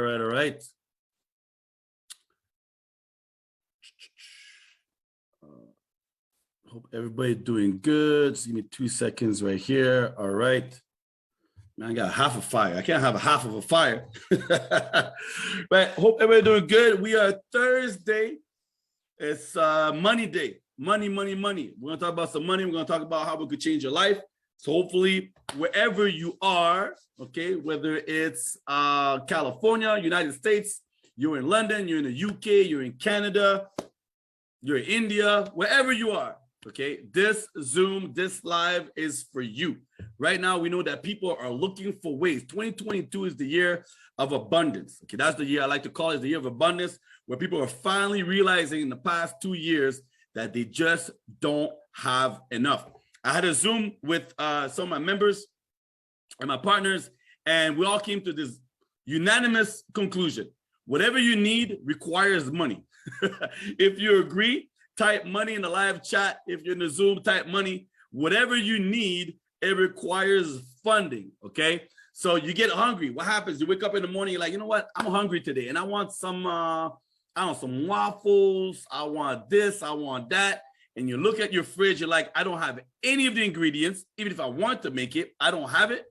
all right. Hope everybody's doing good. Just give me 2 seconds right here. All right. Man, I got half a fire. I can't have a half of a fire. But hope everybody's doing good. We are Thursday. It's money day. Money. We're going to talk about some money. We're going to talk about how we could change your life. So hopefully, wherever you are, okay, whether it's California, United States, you're in London, you're in the UK, you're in Canada, you're in India, wherever you are, okay, this Zoom, this live is for you. Right now, we know that people are looking for ways. 2022 is the year of abundance. Okay, that's the year I like to call it, the year of abundance, where people are finally realizing in the past 2 years that they just don't have enough. I had a Zoom with some of my members and my partners, and we all came to this unanimous conclusion. Whatever you need requires money. If you agree, type money in the live chat. If you're in the Zoom, type money. Whatever you need, it requires funding, okay? So you get hungry. What happens? You wake up in the morning, you're like, you know what? I'm hungry today, and I want some waffles. I want this. I want that. And you look at your fridge, you're like, I don't have any of the ingredients. Even if I want to make it, I don't have it.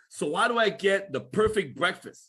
So why do I get the perfect breakfast?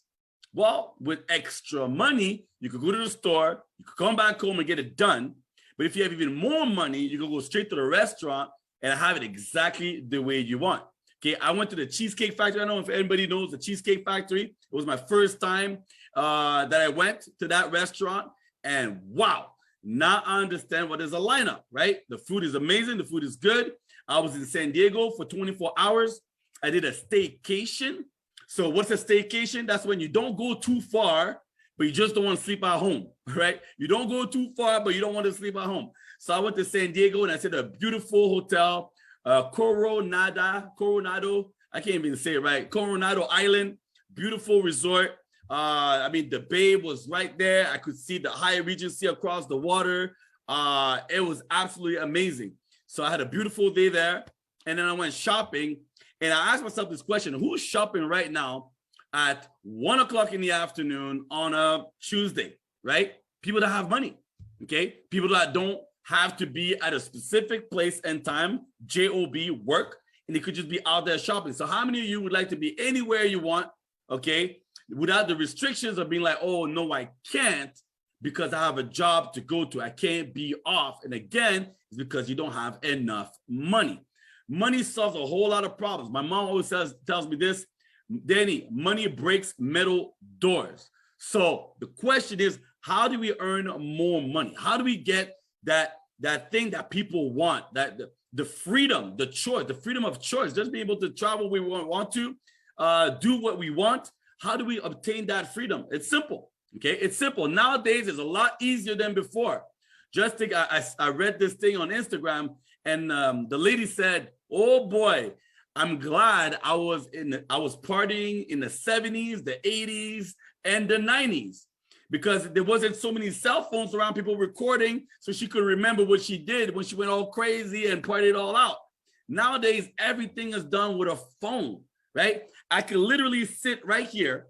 Well, with extra money, you could go to the store, you could come back home and get it done. But if you have even more money, you can go straight to the restaurant and have it exactly the way you want. Okay, I went to the Cheesecake Factory. I don't know if anybody knows the Cheesecake Factory. It was my first time that I went to that restaurant, and wow. Now I understand what is a lineup, right? The food is amazing. The food is good. I was in San Diego for 24 hours. I did a staycation. So what's a staycation? That's when you don't go too far, but you just don't want to sleep at home, right? You don't go too far, but you don't want to sleep at home. So I went to San Diego and I stayed at a beautiful hotel, Coronado. I can't even say it right. Coronado Island, beautiful resort. I mean, the bay was right there. I could see the Hyatt Regency across the water. It was absolutely amazing. So I had a beautiful day there. And then I went shopping. And I asked myself this question: who's shopping right now at 1 o'clock in the afternoon on a Tuesday, right? People that have money, okay? People that don't have to be at a specific place and time, J-O-B, work, and they could just be out there shopping. So how many of you would like to be anywhere you want, okay, without the restrictions of being like, oh, no, I can't because I have a job to go to. I can't be off. And again, it's because you don't have enough money. Money solves a whole lot of problems. My mom always tells me this, Danny, money breaks metal doors. So the question is, how do we earn more money? How do we get that thing that people want, that the freedom, the choice, the freedom of choice, just be able to travel where we want to, do what we want? How do we obtain that freedom? It's simple, okay? It's simple. Nowadays, it's a lot easier than before. Just think, I read this thing on Instagram, and the lady said, oh boy, I'm glad I was partying in the 70s, the 80s, and the 90s, because there wasn't so many cell phones around, people recording, so she could remember what she did when she went all crazy and partied all out. Nowadays, everything is done with a phone, right? I can literally sit right here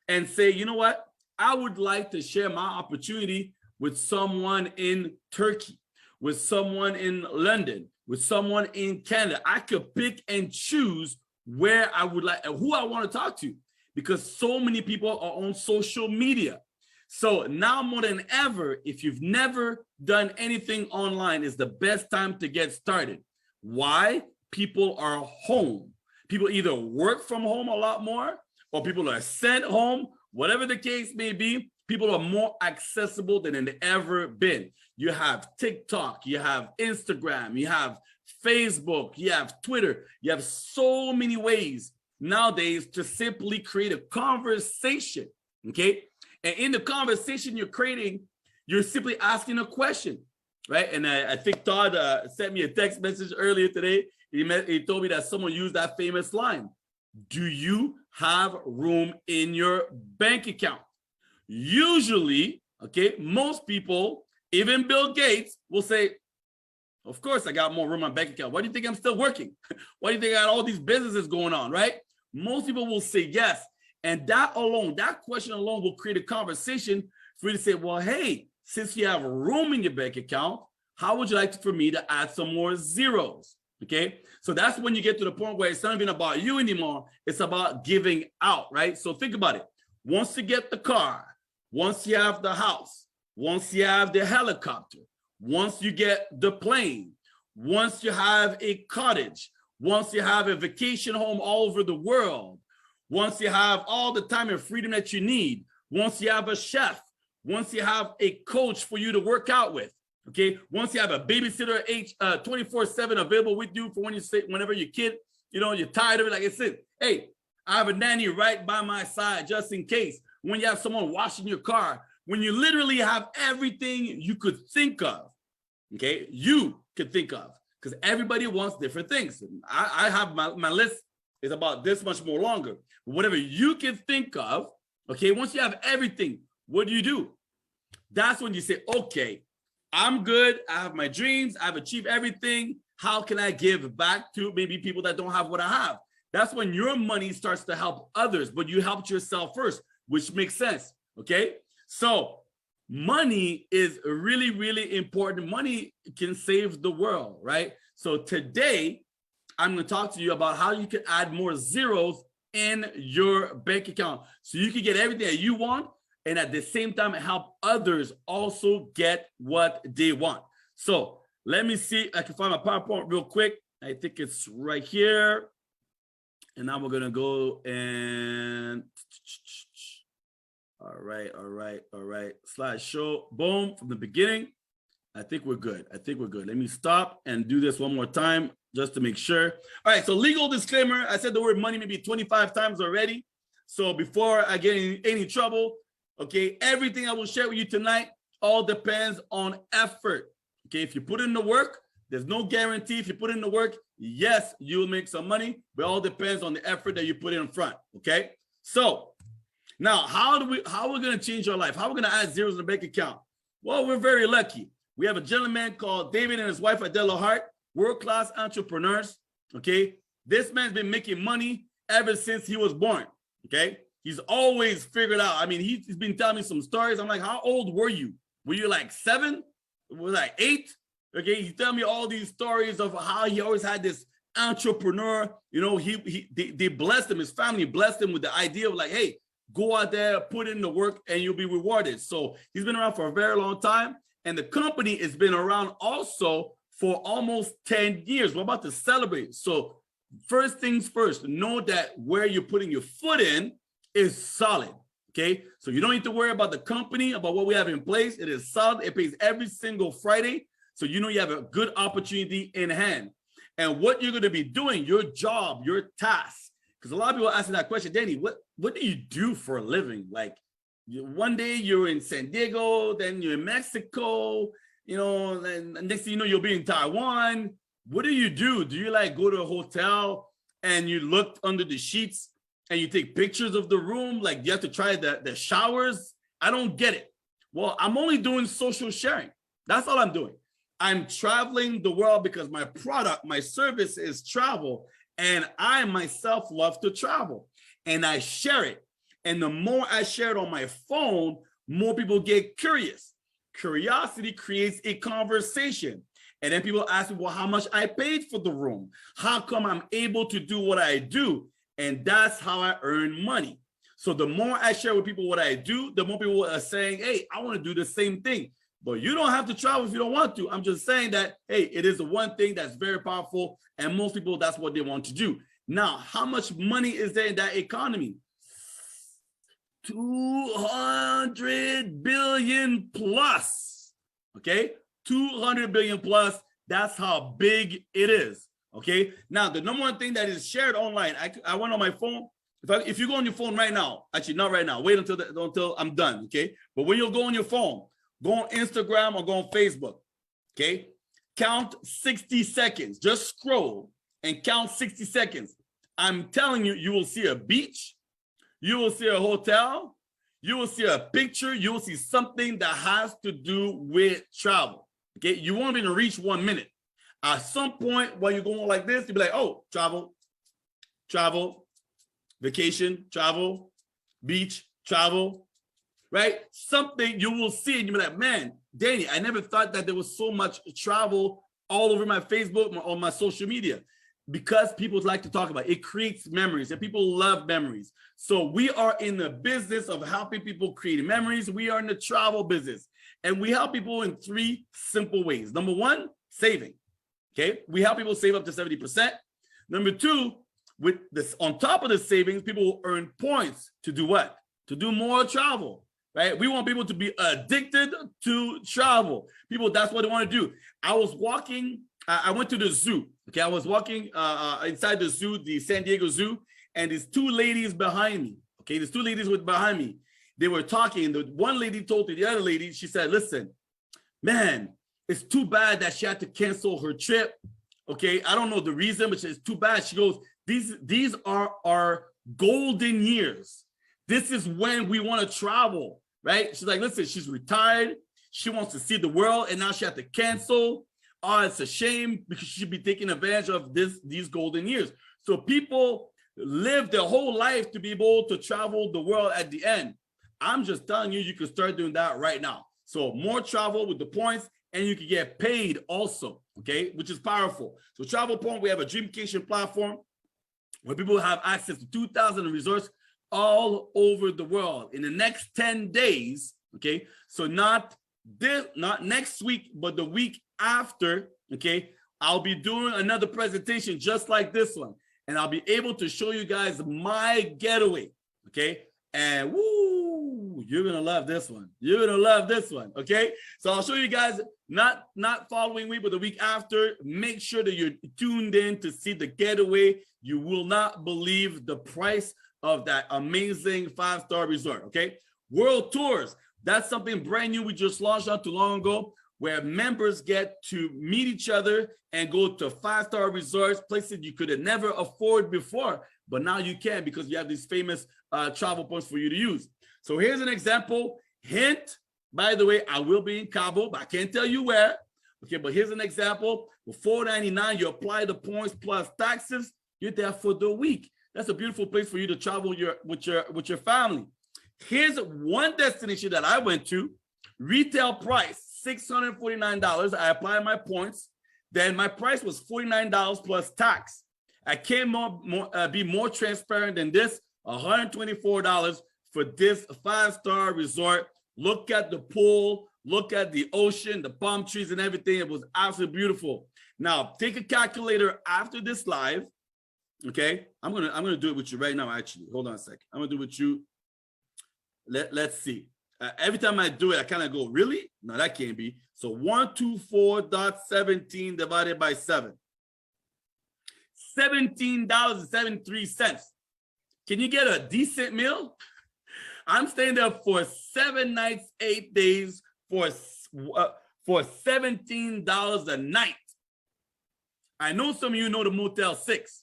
and say, you know what? I would like to share my opportunity with someone in Turkey, with someone in London, with someone in Canada. I could pick and choose where I would like, who I want to talk to, because so many people are on social media. So now more than ever, if you've never done anything online, is the best time to get started. Why? People are home. People either work from home a lot more, or people are sent home. Whatever the case may be, people are more accessible than they've ever been. You have TikTok, you have Instagram, you have Facebook, you have Twitter. You have so many ways nowadays to simply create a conversation, okay? And in the conversation you're creating, you're simply asking a question, right? And I think Todd sent me a text message earlier today. He told me that someone used that famous line: do you have room in your bank account? Usually, okay, most people, even Bill Gates, will say, of course I got more room in my bank account. Why do you think I'm still working? Why do you think I got all these businesses going on, right? Most people will say yes. And that alone, that question alone will create a conversation for you to say, well, hey, since you have room in your bank account, how would you like for me to add some more zeros? Okay, so that's when you get to the point where it's not even about you anymore. It's about giving out, right? So think about it. Once you get the car, once you have the house, once you have the helicopter, once you get the plane, once you have a cottage, once you have a vacation home all over the world, once you have all the time and freedom that you need, once you have a chef, once you have a coach for you to work out with, okay, once you have a babysitter 24/7 available with you for when you say, whenever your kid, you know, you're tired of it, like I said, hey, I have a nanny right by my side just in case. When you have someone washing your car, when you literally have everything you could think of, okay, you could think of, because everybody wants different things. I have my list is about this much more longer. Whatever you can think of, okay, once you have everything, what do? That's when you say, okay, I'm good. I have my dreams. I've achieved everything. How can I give back to maybe people that don't have what I have? That's when your money starts to help others, but you helped yourself first, which makes sense, okay? So money is really, really important. Money can save the world, right? So today, I'm going to talk to you about how you can add more zeros in your bank account so you can get everything that you want, and at the same time help others also get what they want. So let me see if I can find my PowerPoint real quick. I think it's right here. And now we're going to go and all right. Slideshow, boom, from the beginning. I think we're good. Let me stop and do this one more time just to make sure. All right, so legal disclaimer. I said the word money maybe 25 times already. So before I get in any trouble, okay, everything I will share with you tonight all depends on effort. Okay, if you put in the work, there's no guarantee. If you put in the work, yes, you'll make some money, but it all depends on the effort that you put in front. Okay, so now how are we going to change our life? How are we going to add zeros in the bank account? Well, we're very lucky. We have a gentleman called David and his wife Adela Hart, world-class entrepreneurs. Okay, this man's been making money ever since he was born. Okay, he's always figured out. I mean, he's been telling me some stories. I'm like, how old were you? Were you like 7? Was like 8? Okay, he's telling me all these stories of how he always had this entrepreneur. You know, they blessed him. His family blessed him with the idea of like, hey, go out there, put in the work, and you'll be rewarded. So he's been around for a very long time. And the company has been around also for almost 10 years. We're about to celebrate. So first things first, know that where you're putting your foot in is solid, okay? So you don't need to worry about the company, about what we have in place. It is solid. It pays every single Friday. So you know you have a good opportunity in hand. And what you're going to be doing, your job, your task, because a lot of people are asking that question, Danny, what do you do for a living? Like, one day you're in San Diego, then you're in Mexico, you know, and next thing you know, you'll be in Taiwan. What do you do? Do you like go to a hotel and you look under the sheets and you take pictures of the room? Like, you have to try the showers? I don't get it. Well, I'm only doing social sharing. That's all I'm doing. I'm traveling the world because my product, my service is travel. And I myself love to travel and I share it. And the more I share it on my phone, more people get curious. Curiosity creates a conversation. And then people ask me, well, how much I paid for the room? How come I'm able to do what I do? And that's how I earn money. So the more I share with people what I do, the more people are saying, hey, I want to do the same thing. But you don't have to travel if you don't want to. I'm just saying that, hey, it is the one thing that's very powerful. And most people, that's what they want to do. Now, how much money is there in that economy? 200 billion plus, okay? 200 billion plus, that's how big it is, okay? Now, the number one thing that is shared online, I went on my phone. If you go on your phone right now, actually not right now, wait until I'm done, okay? But when you go on your phone, go on Instagram or go on Facebook, okay? Count 60 seconds, just scroll and count 60 seconds. I'm telling you, you will see a beach, you will see a hotel, you will see a picture, you will see something that has to do with travel. Okay, you won't even reach 1 minute. At some point while you're going like this, you'll be like, oh, travel, vacation, travel, beach, travel, right? Something you will see and you'll be like, man, Danny, I never thought that there was so much travel all over my Facebook or my social media, because people like to talk about it. It creates memories and people love memories. So we are in the business of helping people create memories. We are in the travel business and we help people in 3 simple ways. Number 1, saving. Okay, we help people save up to 70%. Number 2, with this, on top of the savings, people will earn points to do what? To do more travel, right? We want people to be addicted to travel. People, that's what they want to do. I was walking, I went to the zoo. Okay, I was walking inside the zoo, the San Diego Zoo, and these 2 ladies behind me. Okay, these 2 ladies were behind me. They were talking. The one lady told to the other lady, she said, listen, man, it's too bad that she had to cancel her trip. Okay, I don't know the reason, but it's too bad. She goes, these are our golden years. This is when we want to travel, right? She's like, listen, she's retired. She wants to see the world, and now she had to cancel. Oh, it's a shame, because she should be taking advantage of these golden years. So people live their whole life to be able to travel the world at the end. I'm just telling you, you can start doing that right now. So more travel with the points, and you can get paid also, okay, which is powerful. So Travel Point, we have a Dreamcation platform where people have access to 2,000 resorts all over the world in the next 10 days, okay? So not next week, but the week after, okay, I'll be doing another presentation just like this one, and I'll be able to show you guys my getaway, okay? And woo, you're gonna love this one. You're gonna love this one, okay? So I'll show you guys not following week, but the week after. Make sure that you're tuned in to see the getaway. You will not believe the price of that amazing 5-star resort, okay? World tours, that's something brand new we just launched not too long ago, where members get to meet each other and go to 5-star resorts, places you could have never afford before, but now you can, because you have these famous travel points for you to use. So here's an example. Hint, by the way, I will be in Cabo, but I can't tell you where. Okay, but here's an example. For $4.99, you apply the points plus taxes. You're there for the week. That's a beautiful place for you to travel with your family. Here's one destination that I went to. Retail price $649. I applied my points. Then my price was $49 plus tax. I can't be more transparent than this. $124 for this 5-star resort. Look at the pool, look at the ocean, the palm trees and everything. It was absolutely beautiful. Now take a calculator after this live. Okay, I'm gonna do it with you right now. Actually, hold on a second. I'm gonna do it with you. Let's see. Every time I do it, I kind of go, really? No, that can't be. So 124.17 divided by 7. $17.73. Can you get a decent meal? I'm staying there for 7 nights, 8 days for $17 a night. I know some of you know the Motel 6,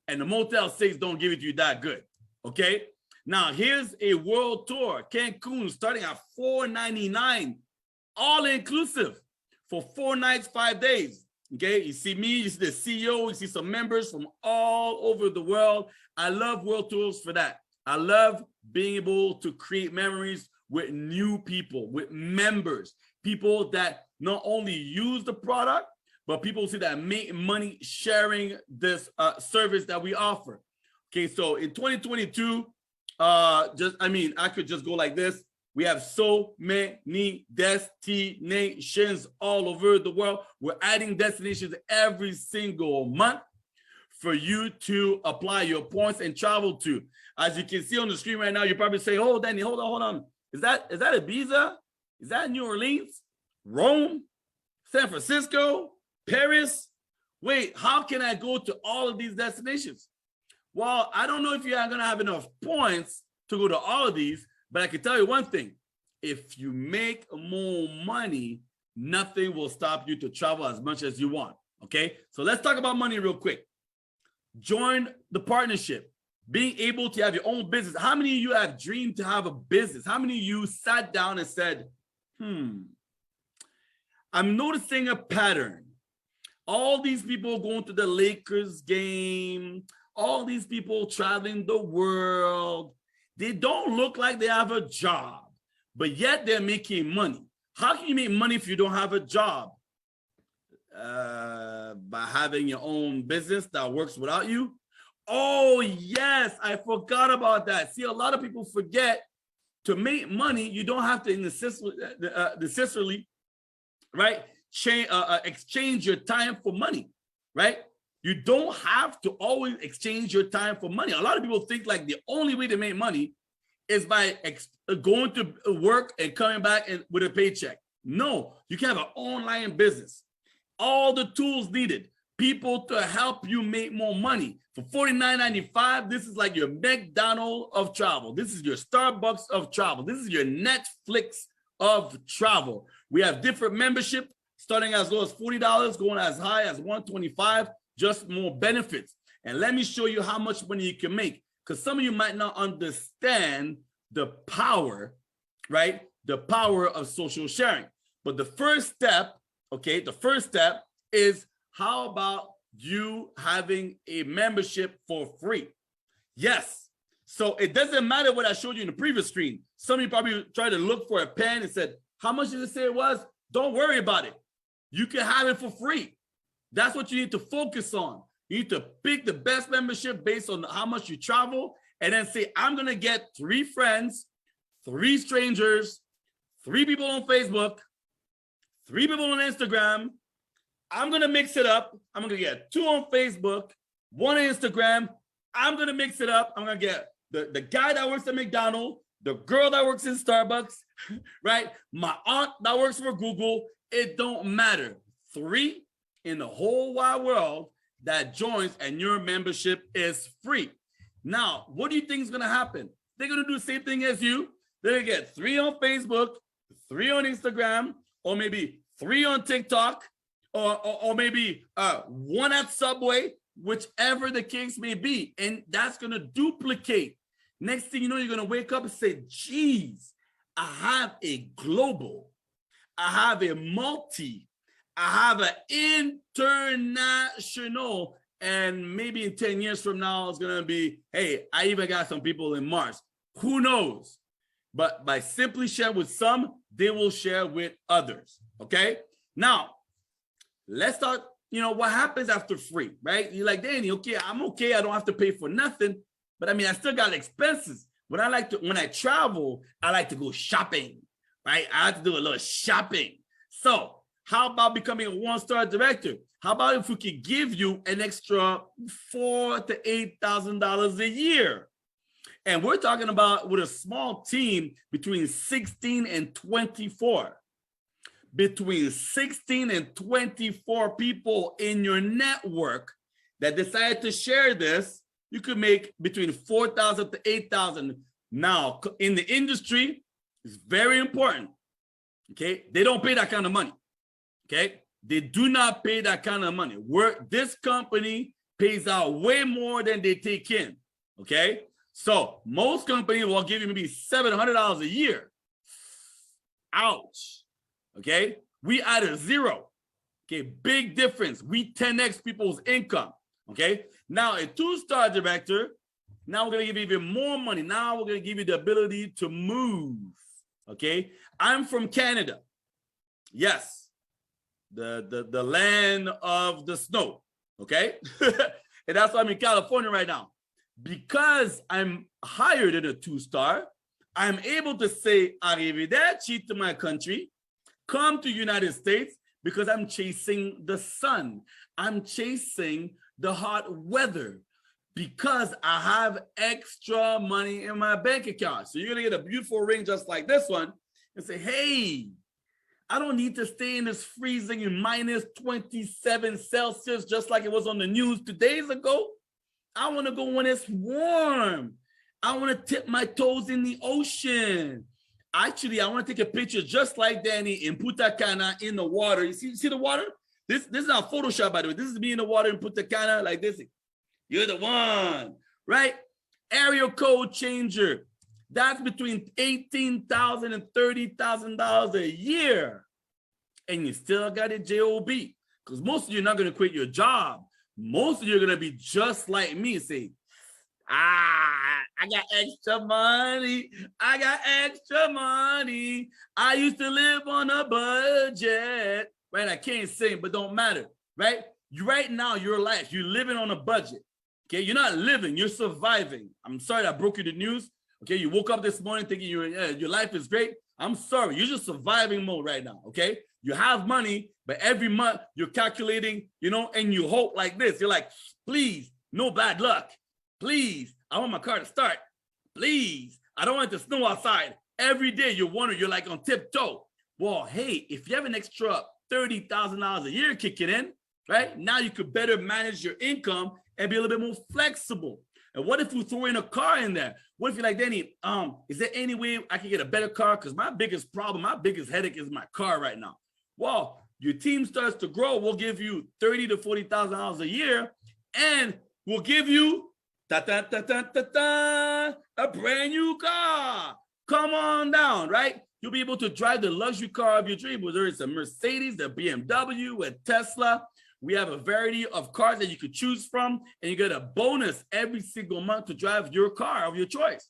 and the Motel 6 don't give it to you that good, okay? Now, here's a world tour, Cancun, starting at $4.99, all inclusive for 4 nights, 5 days. Okay, you see me, you see the CEO, you see some members from all over the world. I love world tours for that. I love being able to create memories with new people, with members, people that not only use the product, but people see that make money sharing this service that we offer. Okay, so in 2022, I could just go like this. We have so many destinations all over the world. We're adding destinations every single month for you to apply your points and travel to. As you can see on the screen right now, you're probably saying, oh, Danny, hold on. Is that Ibiza? Is that New Orleans? Rome? San Francisco? Paris? Wait, how can I go to all of these destinations? Well, I don't know if you're going to have enough points to go to all of these, but I can tell you one thing. If you make more money, nothing will stop you to travel as much as you want, okay? So let's talk about money real quick. Join the partnership. Being able to have your own business. How many of you have dreamed to have a business? How many of you sat down and said, I'm noticing a pattern. All these people going to the Lakers game, all these people traveling the world, They don't look like they have a job, but yet they're making money. How can you make money if you don't have a job? By having your own business that works without you. Oh, yes, I forgot about that. See, a lot of people forget to make money, you don't have to necessarily, right, exchange your time for money, right? You don't have to always exchange your time for money. A lot of people think like the only way to make money is by going to work and coming back with a paycheck. No, you can have an online business. All the tools needed, people to help you make more money. For $49.95, this is like your McDonald's of travel. This is your Starbucks of travel. This is your Netflix of travel. We have different membership starting as low as $40, going as high as $125, just more benefits. And let me show you how much money you can make, because some of you might not understand the power, right? The power of social sharing. But the first step, okay, the first step is, how about you having a membership for free? Yes. So it doesn't matter what I showed you in the previous screen. Some of you probably tried to look for a pen and said, how much did it say it was? Don't worry about it. You can have it for free. That's what you need to focus on. You need to pick the best membership based on how much you travel, and then say, I'm going to get 3 friends, 3 strangers, 3 people on Facebook, 3 people on Instagram. I'm going to mix it up. I'm going to get 2 on Facebook, 1 on Instagram. I'm going to mix it up. I'm going to get the guy that works at McDonald's, the girl that works in Starbucks, right? My aunt that works for Google. It don't matter. 3 in the whole wide world that joins, and your membership is free. Now, what do you think is going to happen? They're going to do the same thing as you. They're going to get 3 on Facebook, 3 on Instagram, or maybe 3 on TikTok, or maybe 1 at Subway, whichever the case may be. And that's going to duplicate. Next thing you know, you're going to wake up and say, geez, I have a global, I have a multi, I have an international, and maybe in 10 years from now, it's going to be, hey, I even got some people in Mars. Who knows? But by simply share with some, they will share with others. Okay? Now, let's start, what happens after free, right? You're like, Danny, okay, I'm okay. I don't have to pay for nothing. But I mean, I still got expenses. When I travel, I like to go shopping, right? I have to do a little shopping. So how about becoming a 1-star director? How about if we could give you an extra $4,000 to $8,000 a year? And we're talking about with a small team between 16 and 24. Between 16 and 24 people in your network that decide to share this, you could make between $4,000 to $8,000. Now, in the industry, it's very important, okay? They don't pay that kind of money, okay? They do not pay that kind of money. This company pays out way more than they take in, okay? So most companies will give you maybe $700 a year. Ouch, okay? We added 0, okay? Big difference. We 10x people's income, okay? Now a 2-star director, now we're gonna give you even more money. Now we're gonna give you the ability to move, okay? I'm from Canada. Yes, the land of the snow, okay? And that's why I'm in California right now. Because I'm higher than a 2-star, I'm able to say arrivederci to my country, come to United States, because I'm chasing the sun. I'm chasing the hot weather because I have extra money in my bank account. So you're gonna get a beautiful ring just like this one and say, hey, I don't need to stay in this freezing in minus 27 Celsius just like it was on the news 2 days ago. I want to go when it's warm. I want to tip my toes in the ocean. Actually, I want to take a picture just like Danny in Punta Cana in the water. You see the water? This is not Photoshop, by the way. This is me in the water in Punta Cana like this. You're the one, right? Area code changer. That's between $18,000 and $30,000 a year. And you still got a job, because most of you are not going to quit your job. Most of you are going to be just like me and say, I got extra money. I got extra money. I used to live on a budget. Right? I can't sing, but don't matter. Right? Right now, your life, you're living on a budget. Okay, you're not living, you're surviving. I'm sorry I broke you the news. Okay, you woke up this morning thinking your life is great. I'm sorry, you're just surviving mode right now. Okay, you have money, but every month you're calculating, and you hope like this. You're like, please, no bad luck. Please, I want my car to start. Please, I don't want it to snow outside. Every day you're wondering, you're like on tiptoe. Well, hey, if you have an extra $30,000 a year kicking in, right? Now you could better manage your income and be a little bit more flexible. And what if you throw in a car in there? What if you're like, Danny, is there any way I can get a better car? Because my biggest problem, my biggest headache is my car right now. Well, your team starts to grow. We'll give you $30,000 to $40,000 a year, and we'll give you a brand new car. Come on down, right? You'll be able to drive the luxury car of your dream, whether it's a Mercedes, a BMW, a Tesla. We have a variety of cars that you could choose from, and you get a bonus every single month to drive your car of your choice.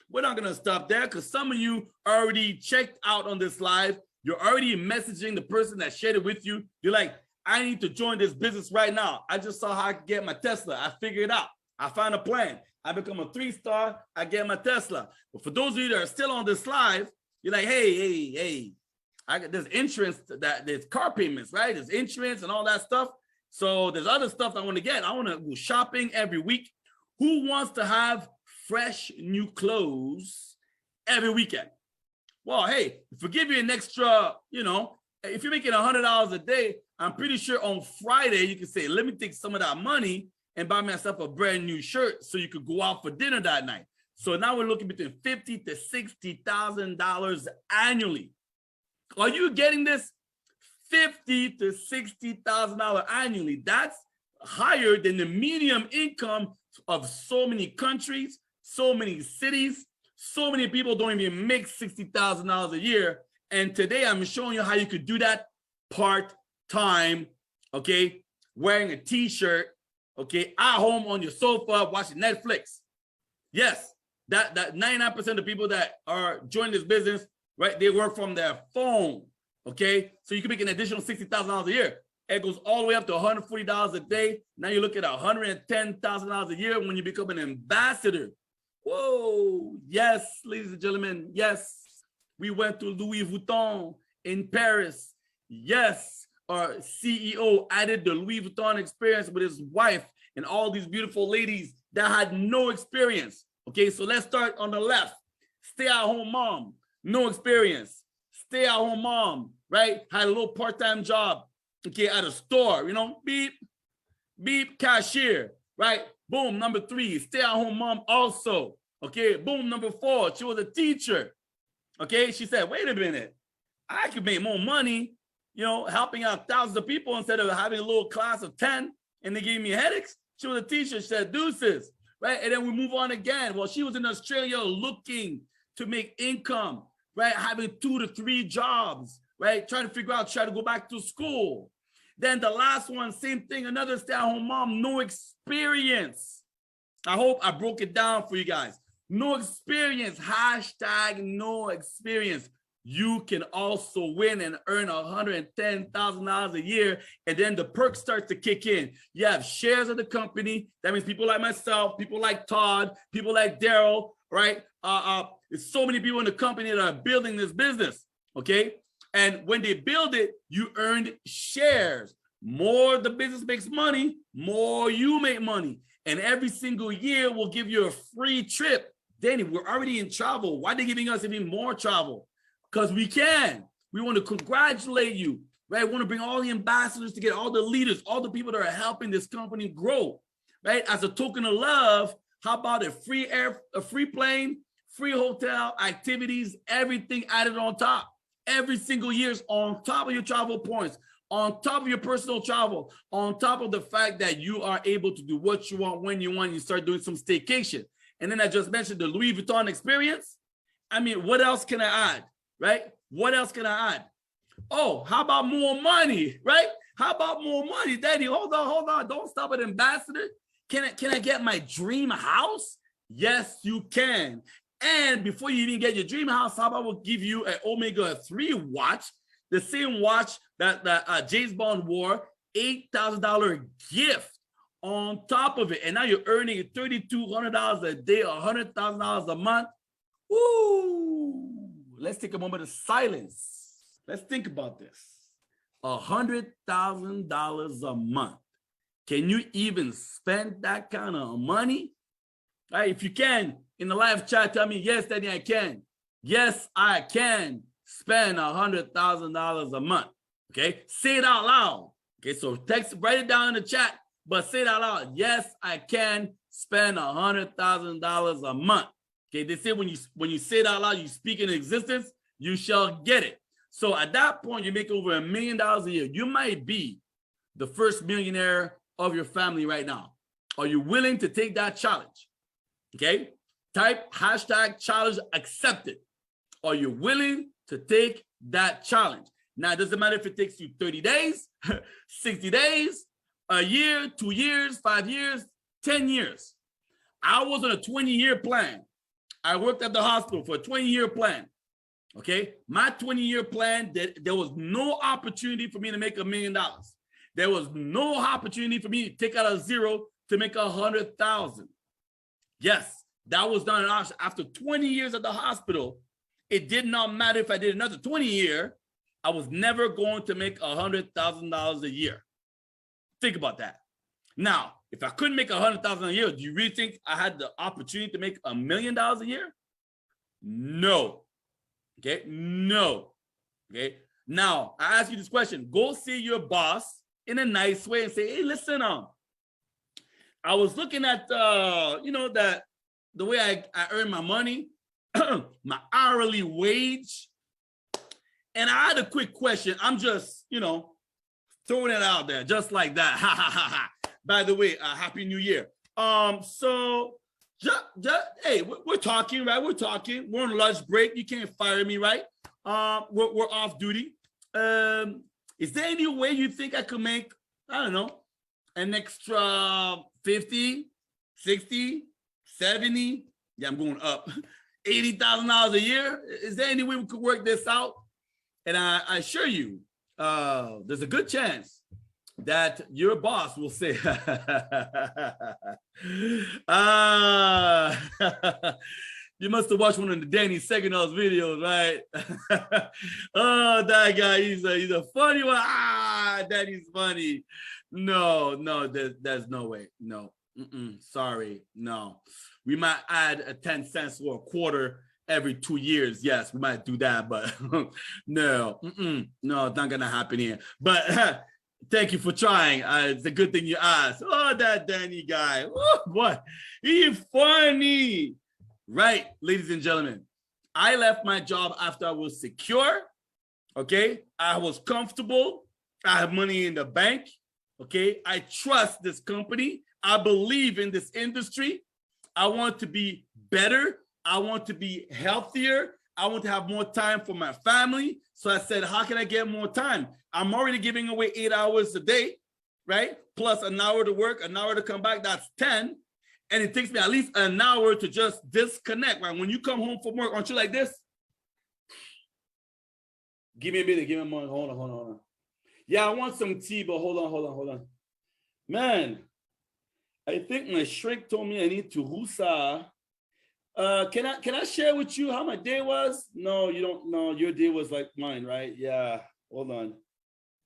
We're not gonna stop there because some of you already checked out on this live. You're already messaging the person that shared it with you. You're like, I need to join this business right now. I just saw how I could get my Tesla. I figured it out. I found a plan. I become a 3-star, I get my Tesla. But for those of you that are still on this live, you're like, hey, there's insurance, there's car payments, right? There's insurance and all that stuff. So there's other stuff I want to get. I want to go shopping every week. Who wants to have fresh new clothes every weekend? Well, hey, if we give you an extra, if you're making $100 a day, I'm pretty sure on Friday you can say, let me take some of that money and buy myself a brand new shirt so you could go out for dinner that night. So now we're looking between $50,000 to $60,000 annually. Are you getting this? $50,000 to $60,000 annually. That's higher than the median income of so many countries, so many cities. So many people don't even make $60,000 a year. And today I'm showing you how you could do that part-time, okay? Wearing a t-shirt, okay? At home on your sofa, watching Netflix. Yes, that 99% of the people that are joining this business, right? They work from their phone, okay? So you can make an additional $60,000 a year. It goes all the way up to $140 a day. Now you look at $110,000 a year when you become an ambassador. Whoa, yes, ladies and gentlemen, yes. We went to Louis Vuitton in Paris. Yes, our CEO added the Louis Vuitton experience with his wife and all these beautiful ladies that had no experience. Okay, so let's start on the left. Stay-at-home mom, no experience. Stay-at-home mom, right? Had a little part-time job, okay, at a store, beep, beep, cashier, right? Boom, number 3, stay-at-home mom also. Okay, boom, number 4, she was a teacher. Okay, she said, wait a minute, I could make more money, helping out thousands of people instead of having a little class of 10 and they gave me headaches. She was a teacher, she said, deuces, right? And then we move on again. Well, she was in Australia looking to make income, right? Having 2 to 3 jobs, right? Trying to figure out, try to go back to school. Then the last one, same thing, another stay-at-home mom, no experience. I hope I broke it down for you guys. No experience, hashtag no experience. You can also win and earn $110,000 a year, and then the perks start to kick in. You have shares of the company. That means people like myself, people like Todd, people like Daryl, right? There's so many people in the company that are building this business, okay? And when they build it, you earn shares. More the business makes money, more you make money. And every single year, we'll give you a free trip. Danny, we're already in travel. Why are they giving us even more travel? Because we can. We want to congratulate you, right? We want to bring all the ambassadors together, all the leaders, all the people that are helping this company grow, right? As a token of love, how about a free plane, free hotel, activities, everything added on top. Every single year is on top of your travel points, on top of your personal travel, on top of the fact that you are able to do what you want, when you want, you start doing some staycation. And then I just mentioned the Louis Vuitton experience. I mean, what else can I add, right? What else can I add? Oh, how about more money, right? How about more money? Daddy, hold on. Don't stop at ambassador. Can I get my dream house? Yes, you can. And before you even get your dream house, how about we'll give you an Omega 3 watch, the same watch that James Bond wore, $8,000 gift on top of it. And now you're earning $3,200 a day, $100,000 a month. Ooh, let's take a moment of silence. Let's think about this. $100,000 a month. Can you even spend that kind of money? All right, if you can, in the live chat, tell me, yes, Daddy, I can. Yes, I can spend $100,000 a month. Okay, say it out loud. Okay, so text, write it down in the chat, but say it out loud. Yes, I can spend $100,000 a month. Okay, they say when you say it out loud, you speak in existence, you shall get it. So at that point, you make over $1 million a year. You might be the first millionaire of your family right now. Are you willing to take that challenge? Okay, type hashtag challenge accepted. Are you willing to take that challenge? Now, it doesn't matter if it takes you 30 days, 60 days, a year, 2 years, 5 years, 10 years. I was on a 20-year plan. I worked at the hospital for a 20-year plan. Okay, my 20-year plan, there was no opportunity for me to make $1 million. There was no opportunity for me to take out a zero to make 100,000. Yes, that was not an option. After 20 years at the hospital, it did not matter if I did another 20 year, I was never going to make $100,000 a year. Think about that. Now, if I couldn't make $100,000 a year, do you really think I had the opportunity to make $1 million a year? No. Okay, no. Okay, now I ask you this question. Go see your boss in a nice way and say, hey, listen, I was looking at, that the way I earn my money, my hourly wage, and I had a quick question. I'm just, throwing it out there just like that. Ha, ha, ha, ha. By the way, Happy New Year. So hey, we're talking, right? We're talking. We're on lunch break. You can't fire me, right? We're off duty. Is there any way you think I could make, I don't know, an extra 50, 60, 70? Yeah, I'm going up. $80,000 a year? Is there any way we could work this out? And I assure you, there's a good chance that your boss will say, you must have watched one of the Danny Seganol's videos, right? Oh, that guy, he's a funny one. Danny's funny. No, there's no way. No, sorry, no. We might add a 10 cents or a quarter every 2 years. Yes, we might do that, but no, it's not gonna happen here. But thank you for trying. It's a good thing you asked. Oh, that Danny guy. Oh, what? He's funny. Right, ladies and gentlemen. I left my job after I was secure. Okay. I was comfortable. I have money in the bank. Okay. I trust this company. I believe in this industry. I want to be better. I want to be healthier. I want to have more time for my family. So I said, how can I get more time? I'm already giving away 8 hours a day, right? Plus an hour to work, an hour to come back. That's 10. And it takes me at least an hour to just disconnect, right? When you come home from work, aren't you like this? Give me a minute, give me a moment. Hold on. Yeah, I want some tea, but hold on. Man, I think my shrink told me I need to rusa. Can I share with you how my day was? No, you don't know. Your day was like mine, right? Yeah, hold on.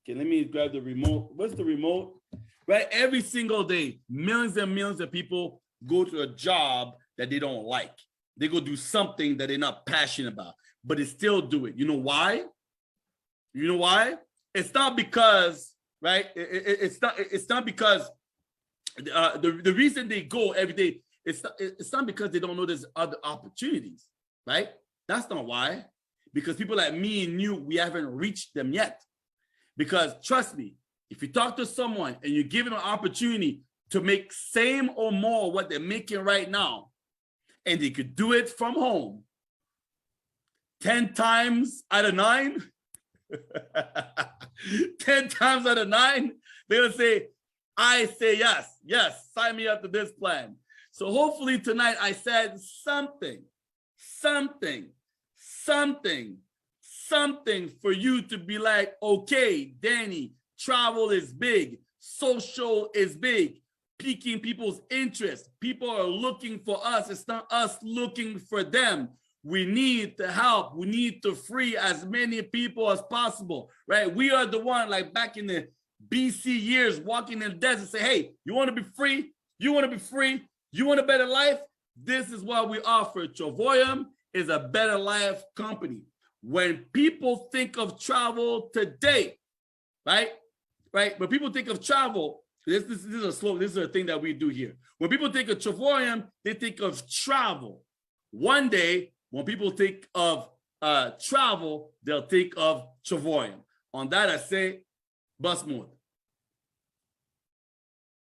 Okay, let me grab the remote. What's the remote? Right, every single day, millions and millions of people go to a job that they don't like. They go do something that they're not passionate about, but they still do it. You know why? It's not because, right? It's not because the reason they go every day, it's not because they don't know there's other opportunities, right? That's not why. Because people like me and you, we haven't reached them yet. Because trust me, if you talk to someone and you give them an opportunity to make same or more what they're making right now, and they could do it from home 10 times out of 9, 10 times out of 9, they're gonna say, I say yes, sign me up to this plan. So hopefully tonight I said something for you to be like, okay, Danny, travel is big, social is big, piquing people's interest. People are looking for us. It's not us looking for them. We need to help. We need to free as many people as possible, right? We are the one, like back in the BC years, walking in the desert, say, hey, you want to be free? You want to be free? You want a better life? This is what we offer. Travorium is a better life company. When people think of travel today, right? When people think of travel, this is a thing that we do here. When people think of Travorium, they think of travel. One day, when people think of travel, they'll think of Travorium. On that, I say, BOSSMODE.